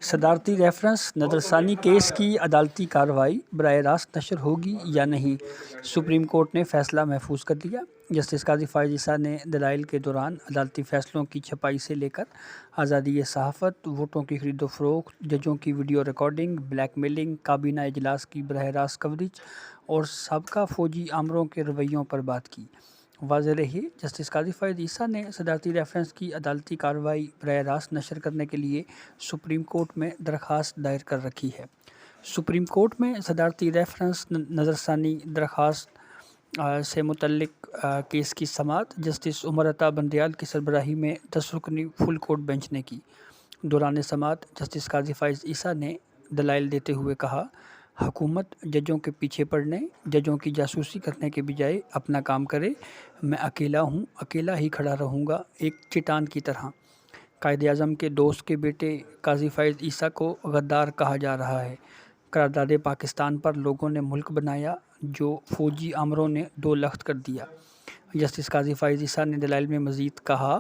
صدارتی ریفرنس نظر ثانی کیس کی عدالتی کارروائی براہ راست نشر ہوگی یا نہیں، سپریم کورٹ نے فیصلہ محفوظ کر دیا۔ جسٹس قاضی فائز عیسیٰ نے دلائل کے دوران عدالتی فیصلوں کی چھپائی سے لے کر آزادی صحافت، ووٹوں کی خرید و فروخت، ججوں کی ویڈیو ریکارڈنگ، بلیک میلنگ، کابینہ اجلاس کی براہ راست کوریج اور سابقہ فوجی آمروں کے رویوں پر بات کی۔ واضح رہے، جسٹس قاضی فائز عیسیٰ نے صدارتی ریفرنس کی عدالتی کارروائی براہ راست نشر کرنے کے لیے سپریم کورٹ میں درخواست دائر کر رکھی ہے۔ سپریم کورٹ میں صدارتی ریفرنس نظر ثانی درخواست سے متعلق کیس کی سماعت جسٹس عمر عطا بندیال کی سربراہی میں 10 رکنی فل کورٹ بینچ نے کی۔ دوران سماعت جسٹس قاضی فائز عیسیٰ نے دلائل دیتے ہوئے کہا، حکومت ججوں کے پیچھے پڑنے، ججوں کی جاسوسی کرنے کے بجائے اپنا کام کرے۔ میں اکیلا ہوں، اکیلا ہی کھڑا رہوں گا، ایک چٹان کی طرح۔ قائد اعظم کے دوست کے بیٹے قاضی فائز عیسیٰ کو غدار کہا جا رہا ہے۔ قرارداد پاکستان پر لوگوں نے ملک بنایا، جو فوجی آمروں نے دو لخت کر دیا۔ جسٹس قاضی فائز عیسیٰ نے دلائل میں مزید کہا،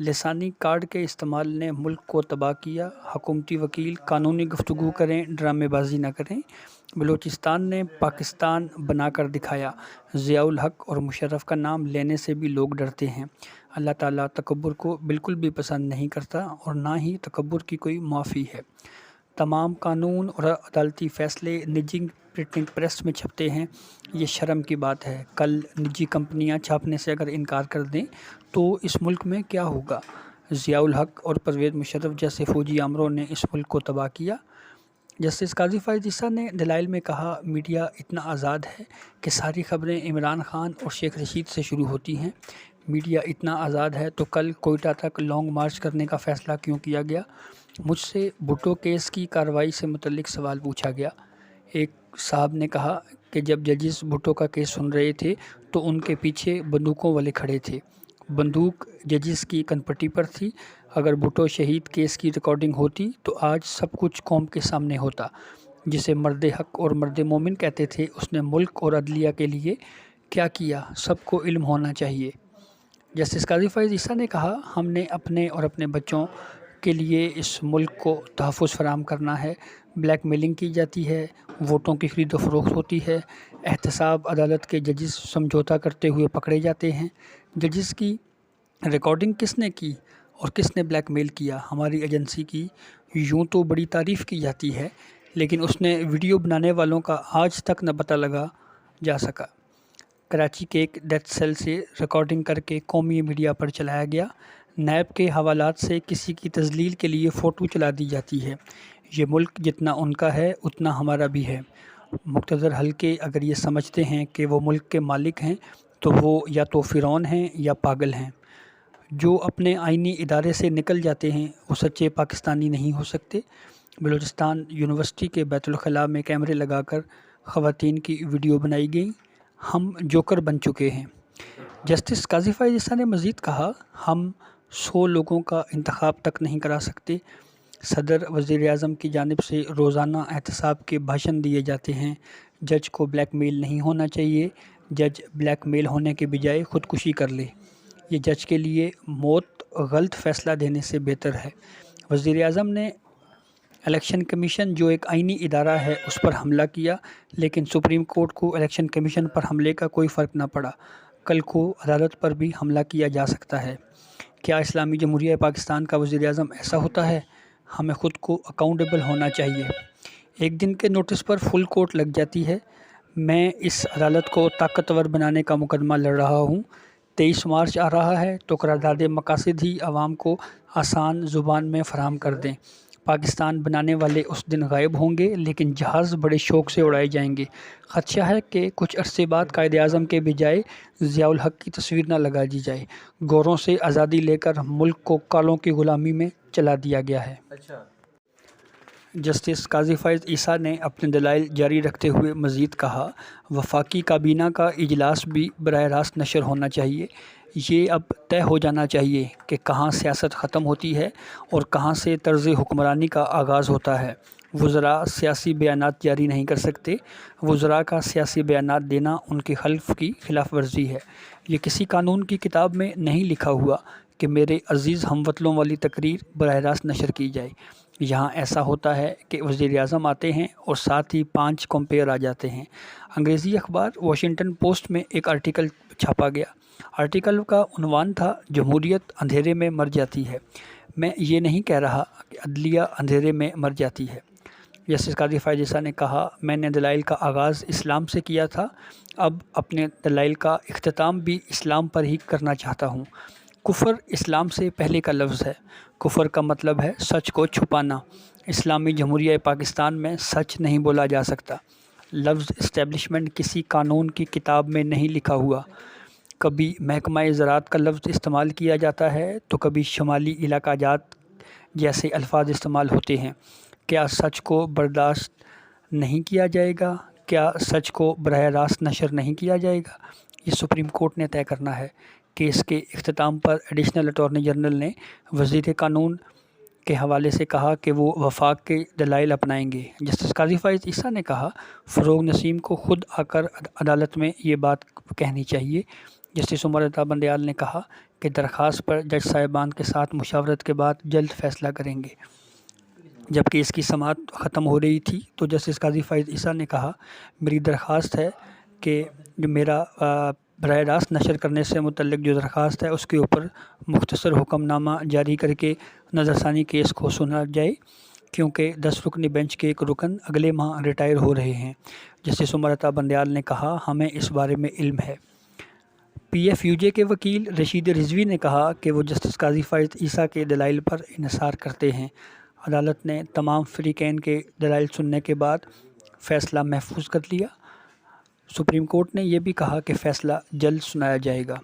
لسانی کارڈ کے استعمال نے ملک کو تباہ کیا۔ حکومتی وکیل قانونی گفتگو کریں، ڈرامے بازی نہ کریں۔ بلوچستان نے پاکستان بنا کر دکھایا۔ ضیاء الحق اور مشرف کا نام لینے سے بھی لوگ ڈرتے ہیں۔ اللہ تعالیٰ تکبر کو بالکل بھی پسند نہیں کرتا اور نہ ہی تکبر کی کوئی معافی ہے۔ تمام قانون اور عدالتی فیصلے نجی پرنٹنگ پریس میں چھپتے ہیں، یہ شرم کی بات ہے۔ کل نجی کمپنیاں چھاپنے سے اگر انکار کر دیں تو اس ملک میں کیا ہوگا؟ ضیاء الحق اور پرویز مشرف جیسے فوجی آمروں نے اس ملک کو تباہ کیا۔ جسٹس قاضی فائز عیسیٰ نے دلائل میں کہا، میڈیا اتنا آزاد ہے کہ ساری خبریں عمران خان اور شیخ رشید سے شروع ہوتی ہیں۔ میڈیا اتنا آزاد ہے تو کل کوئٹہ تک لانگ مارچ کرنے کا فیصلہ کیوں کیا گیا؟ مجھ سے بھٹو کیس کی کارروائی سے متعلق سوال پوچھا گیا۔ ایک صاحب نے کہا کہ جب ججز بھٹو کا کیس سن رہے تھے تو ان کے پیچھے بندوقوں والے کھڑے تھے۔ بندوق ججز کی کنپٹی پر تھی۔ اگر بھٹو شہید کیس کی ریکارڈنگ ہوتی تو آج سب کچھ قوم کے سامنے ہوتا۔ جسے مرد حق اور مرد مومن کہتے تھے، اس نے ملک اور عدلیہ کے لیے کیا کیا، سب کو علم ہونا چاہیے۔ جسٹس قاضی فائز عیسیٰ نے کہا، ہم نے اپنے اور اپنے بچوں کے لیے اس ملک کو تحفظ فراہم کرنا ہے۔ بلیک میلنگ کی جاتی ہے، ووٹوں کی خرید و فروخت ہوتی ہے، احتساب عدالت کے ججز سمجھوتا کرتے ہوئے پکڑے جاتے ہیں۔ ججز کی ریکارڈنگ کس نے کی اور کس نے بلیک میل کیا؟ ہماری ایجنسی کی۔ یوں تو بڑی تعریف کی جاتی ہے، لیکن اس نے ویڈیو بنانے والوں کا آج تک نہ پتہ لگا جا سکا۔ کراچی کے ایک ڈیتھ سیل سے ریکارڈنگ کر کے قومی میڈیا پر چلایا گیا۔ نیب کے حوالات سے کسی کی تذلیل کے لیے فوٹو چلا دی جاتی ہے۔ یہ ملک جتنا ان کا ہے اتنا ہمارا بھی ہے۔ مقتدر حلقے اگر یہ سمجھتے ہیں کہ وہ ملک کے مالک ہیں تو وہ یا تو فرعون ہیں یا پاگل ہیں۔ جو اپنے آئینی ادارے سے نکل جاتے ہیں وہ سچے پاکستانی نہیں ہو سکتے۔ بلوچستان یونیورسٹی کے بیت الخلاء میں کیمرے لگا کر خواتین کی ویڈیو بنائی گئی۔ ہم جوکر بن چکے ہیں۔ جسٹس قاضی فائز عیسیٰ نے مزید کہا، ہم 100 لوگوں کا انتخاب تک نہیں کرا سکتے۔ صدر وزیر اعظم کی جانب سے روزانہ احتساب کے بھاشن دیے جاتے ہیں۔ جج کو بلیک میل نہیں ہونا چاہیے۔ جج بلیک میل ہونے کے بجائے خودکشی کر لے۔ یہ جج کے لیے موت غلط فیصلہ دینے سے بہتر ہے۔ وزیر اعظم نے الیکشن کمیشن جو ایک آئینی ادارہ ہے اس پر حملہ کیا، لیکن سپریم کورٹ کو الیکشن کمیشن پر حملے کا کوئی فرق نہ پڑا۔ کل کو عدالت پر بھی حملہ کیا جا سکتا ہے۔ کیا اسلامی جمہوریہ پاکستان کا وزیر اعظم ایسا ہوتا ہے؟ ہمیں خود کو اکاؤنٹیبل ہونا چاہیے۔ ایک دن کے نوٹس پر فل کورٹ لگ جاتی ہے۔ میں اس عدالت کو طاقتور بنانے کا مقدمہ لڑ رہا ہوں۔ 23 مارچ آ رہا ہے تو قرارداد مقاصد ہی عوام کو آسان زبان میں فراہم کر دیں۔ پاکستان بنانے والے اس دن غائب ہوں گے، لیکن جہاز بڑے شوق سے اڑائے جائیں گے۔ خدشہ ہے کہ کچھ عرصے بعد قائد اعظم کے بجائے ضیاء الحق کی تصویر نہ لگا دی جائے۔ گوروں سے آزادی لے کر ملک کو کالوں کی غلامی میں چلا دیا گیا ہے۔ جسٹس قاضی فائز عیسیٰ نے اپنے دلائل جاری رکھتے ہوئے مزید کہا، وفاقی کابینہ کا اجلاس بھی براہ راست نشر ہونا چاہیے۔ یہ اب طے ہو جانا چاہیے کہ کہاں سیاست ختم ہوتی ہے اور کہاں سے طرز حکمرانی کا آغاز ہوتا ہے۔ وزراء سیاسی بیانات جاری نہیں کر سکتے۔ وزراء کا سیاسی بیانات دینا ان کے حلف کی خلاف ورزی ہے۔ یہ کسی قانون کی کتاب میں نہیں لکھا ہوا کہ میرے عزیز ہم وطنوں والی تقریر براہ راست نشر کی جائے۔ یہاں ایسا ہوتا ہے کہ وزیر اعظم آتے ہیں اور ساتھ ہی 5 کمپیئر آ جاتے ہیں۔ انگریزی اخبار واشنگٹن پوسٹ میں ایک آرٹیکل چھاپا گیا۔ آرٹیکل کا عنوان تھا جمہوریت اندھیرے میں مر جاتی ہے۔ میں یہ نہیں کہہ رہا کہ عدلیہ اندھیرے میں مر جاتی ہے۔ جسٹس قاضی فائز عیسیٰ نے کہا، میں نے دلائل کا آغاز اسلام سے کیا تھا، اب اپنے دلائل کا اختتام بھی اسلام پر ہی کرنا چاہتا ہوں۔ کفر اسلام سے پہلے کا لفظ ہے۔ کفر کا مطلب ہے سچ کو چھپانا۔ اسلامی جمہوریہ پاکستان میں سچ نہیں بولا جا سکتا۔ لفظ اسٹیبلشمنٹ کسی قانون کی کتاب میں نہیں لکھا ہوا۔ کبھی محکمہ زراعت کا لفظ استعمال کیا جاتا ہے تو کبھی شمالی علاقہ جات جیسے الفاظ استعمال ہوتے ہیں۔ کیا سچ کو برداشت نہیں کیا جائے گا؟ کیا سچ کو براہ راست نشر نہیں کیا جائے گا؟ یہ سپریم کورٹ نے طے کرنا ہے۔ کیس کے اختتام پر ایڈیشنل اٹارنی جنرل نے وزیر قانون کے حوالے سے کہا کہ وہ وفاق کے دلائل اپنائیں گے۔ جسٹس قاضی فائز عیسیٰ نے کہا، فروغ نسیم کو خود آ کر عدالت میں یہ بات کہنی چاہیے۔ جسٹس عمر عطا بندیال نے کہا کہ درخواست پر جج صاحبان کے ساتھ مشاورت کے بعد جلد فیصلہ کریں گے۔ جب کیس کی سماعت ختم ہو رہی تھی تو جسٹس قاضی فائز عیسیٰ نے کہا، میری درخواست ہے کہ جو میرا براہ راست نشر کرنے سے متعلق جو درخواست ہے اس کے اوپر مختصر حکم نامہ جاری کر کے نظر ثانی کیس کو سنا جائے، کیونکہ 10 رکنی بینچ کے ایک رکن اگلے ماہ ریٹائر ہو رہے ہیں۔ جسٹس عمر عطا بندیال نے کہا، ہمیں اس بارے میں علم ہے۔ پی ایف یو جے کے وکیل رشید رضوی نے کہا کہ وہ جسٹس قاضی فائز عیسیٰ کے دلائل پر انحصار کرتے ہیں۔ عدالت نے تمام فریقین کے دلائل سننے کے بعد فیصلہ محفوظ کر لیا۔ سپریم کورٹ نے یہ بھی کہا کہ فیصلہ جلد سنایا جائے گا۔